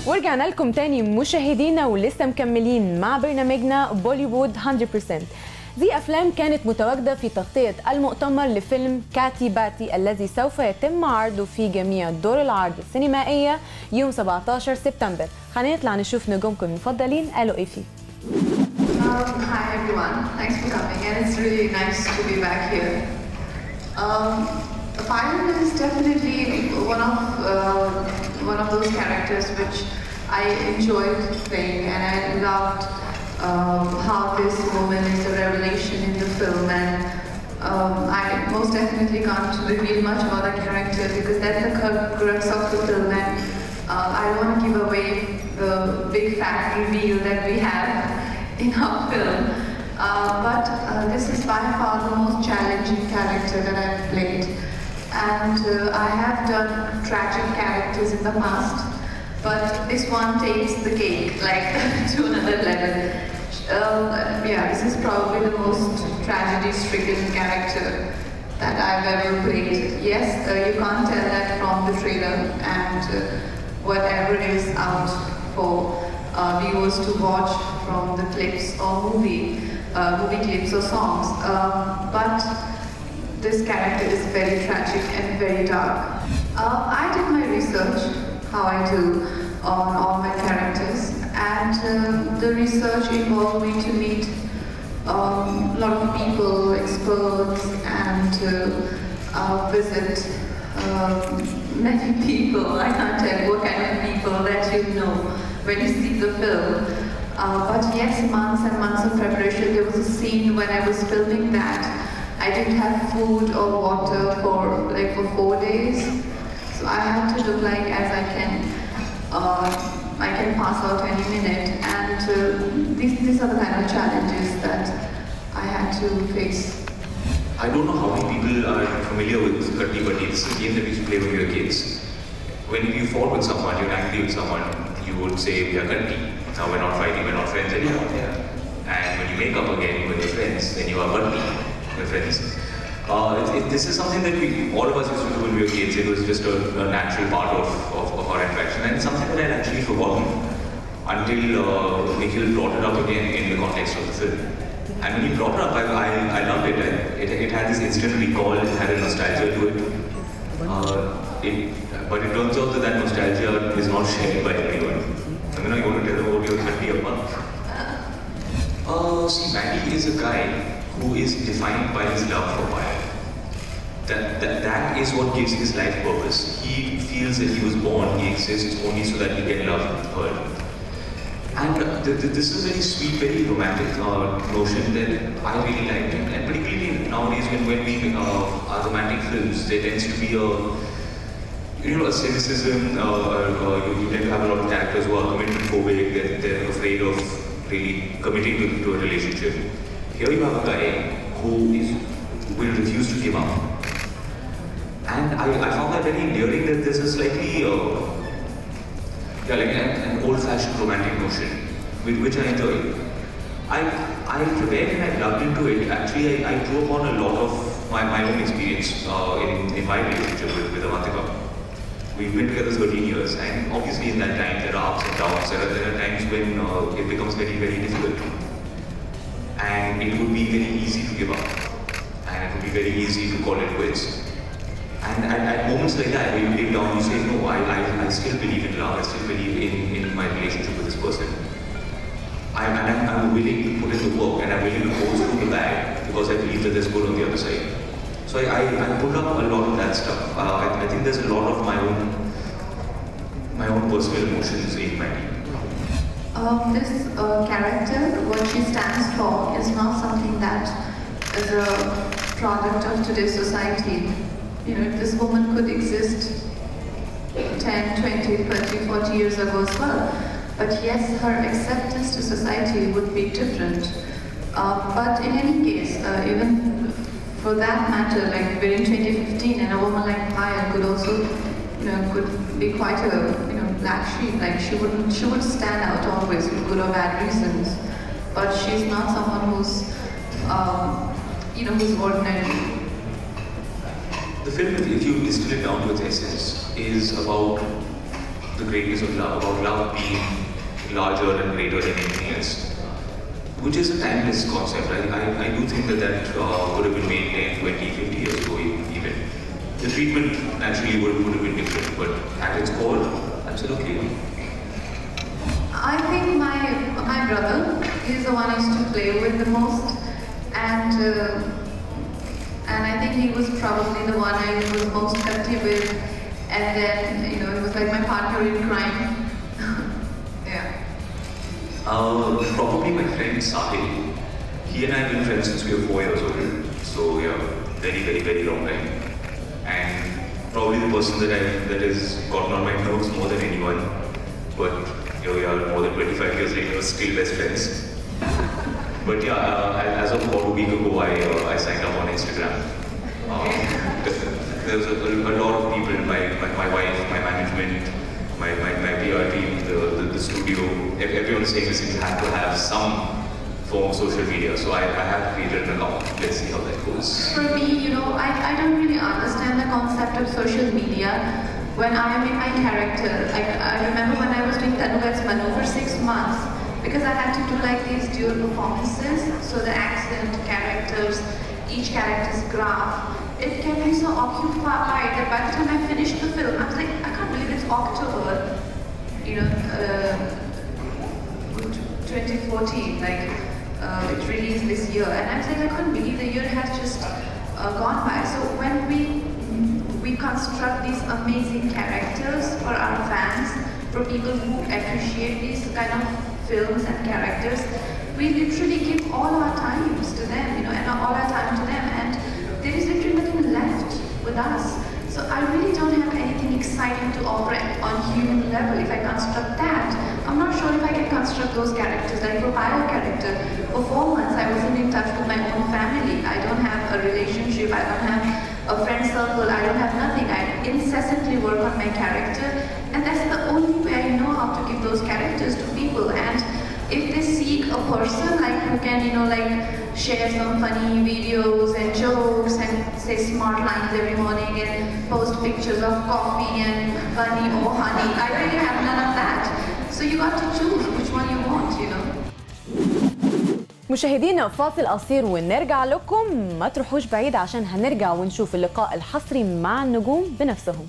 ورجعنا لكم تاني مشاهدينا ولسه مكملين مع برنامجنا بوليوود 100%. دي أفلام كانت متواجدة في تغطية المؤتمر لفيلم كاتي باتي الذي سوف يتم عرضه في جميع دور العرض السينمائية يوم 17 سبتمبر. خلينا نطلع نشوف نجومكم المفضلين قالوا إيه فيه. Hi everyone, thanks for coming and it's really nice to be back here. Pilot is definitely one of those characters which I enjoyed playing, and I loved how this woman is a revelation in the film, and I most definitely can't reveal much about the character because that's the crux of the film, and I don't want to give away the big fat reveal that we have in our film. But this is by far the most challenging character that I've played. And I have done tragic characters in the past, but this one takes the cake, like to another level. Yeah, this is probably the most tragedy-stricken character that I've ever played. Yes, you can't tell that from the trailer and whatever is out for viewers to watch from the clips or movie clips or songs. But this character is very tragic and very dark. I did my research, how I do on all my characters, and the research involved me to meet a lot of people, experts, and visit many people. I can't tell what kind of people that you know when you see the film. But yes, months and months of preparation. There was a scene when I was filming that I didn't have food or water for 4 days, so I had to look like as I can pass out any minute, and these are the kind of challenges that I had to face. I don't know how many people are familiar with Katti Batti. This is a game that we used to play when we were kids. When you fought with someone, you're angry with someone, you would say, we are Katti. Now we're not fighting, we're not friends anymore. Yeah. And when you make up again with your friends, then you are Batti. Friends. This is something that all of us used to do when we were kids. It was just a natural part of our interaction, and it's something that I had actually forgotten until Nikhil brought it up again in the context of the film. And when he brought it up, I loved it. It had this instant recall, it had a nostalgia to it. But it turns out that nostalgia is not shared by everyone. I mean, you want to tell them about your 30th month? See, Mandy is a guy who is defined by his love for fire. That is what gives his life purpose. He feels that he was born, he exists only so that he can love her. And this is a very sweet, very romantic notion that I really liked. And particularly nowadays when we our romantic films, there tends to be a cynicism, you tend to have a lot of characters who are commitment phobic, they're afraid of really committing to a relationship. Here you have a guy who will refuse to give up. And I found that very endearing that there's a slightly, like an old-fashioned romantic notion, which I enjoy. I prepared and I plugged into it. Actually, I drew upon a lot of my own experience in my relationship with Avantika. We've been together 13 years, and obviously in that time there are ups and downs. There are times when it becomes very, very difficult. And it would be very easy to give up, and it would be very easy to call it quits. And at moments like that, where you dig down, you say, no, I still believe in love, I still believe in my relationship with this person. I'm willing to put in the work, and I'm willing to go through the bad, because I believe that there's good on the other side. So I put up a lot of that stuff. I think there's a lot of my own personal emotions in my team. This character, what she stands for, is not something that is a product of today's society. You know, this woman could exist 10, 20, 30, 40 years ago as well. But yes, her acceptance to society would be different. But in any case, even for that matter, like we're in 2015 and a woman like Payal could also, could be quite a, black sheep. Like she would stand out always for good or bad reasons. But she's not someone who's, who's ordinary. The film, if you distill it down to its essence, is about the greatness of love, about love being larger and greater than anything else, which is a timeless concept. I do think that could have been made 10, 20, 50 years ago even. The treatment naturally would have been different, but at its core, absolutely. I think my brother is the one I used to play with the most, and I think he was probably the one I was most happy with, and then he was like my partner in crime. Yeah. Probably my friend Sahil. He and I have been friends since we were 4 years old. So yeah, very, very, very long time. And probably the person that has gotten on my nerves more than anyone. But we are more than 25 years later, still best friends. But yeah, as of about a week ago, I signed up on Instagram. There was a lot of people, my wife, my management, my PR team, the studio, everyone saying this you have to have some form of social media. So I have created an account. Let's see how that goes. For me, I don't really understand the concept of social media. When I am in my character, I remember when I was doing Manu for 6 months, because I had to do like these dual performances, so the accent, characters, each character's graph, it can be so occupied that by the time I finished the film, I was like, I can't believe it's October, 2014, it released this year, and I was like, I couldn't believe the year has just gone by. So when we construct these amazing characters for our fans, for people who appreciate these kind of films and characters, we literally give all our times to them, and all our time to them, and there is literally nothing left with us. So I really don't have anything exciting to offer on human level. If I construct that, I'm not sure if I can construct those characters. Like for my character, for 4 months I wasn't in touch with my own family. I don't have a relationship, I don't have a friend circle, I don't have nothing. I incessantly work on my character, and that's the only way I know how to give those characters to people. And if they seek a person who can, share some funny videos and jokes and say smart lines every morning and post pictures of coffee and bunny or honey, I really have none of that. So you got to choose which one you want, مشاهدينا فاصل قصير ونرجع لكم، ما تروحوش بعيد عشان هنرجع ونشوف اللقاء الحصري مع النجوم بنفسهم.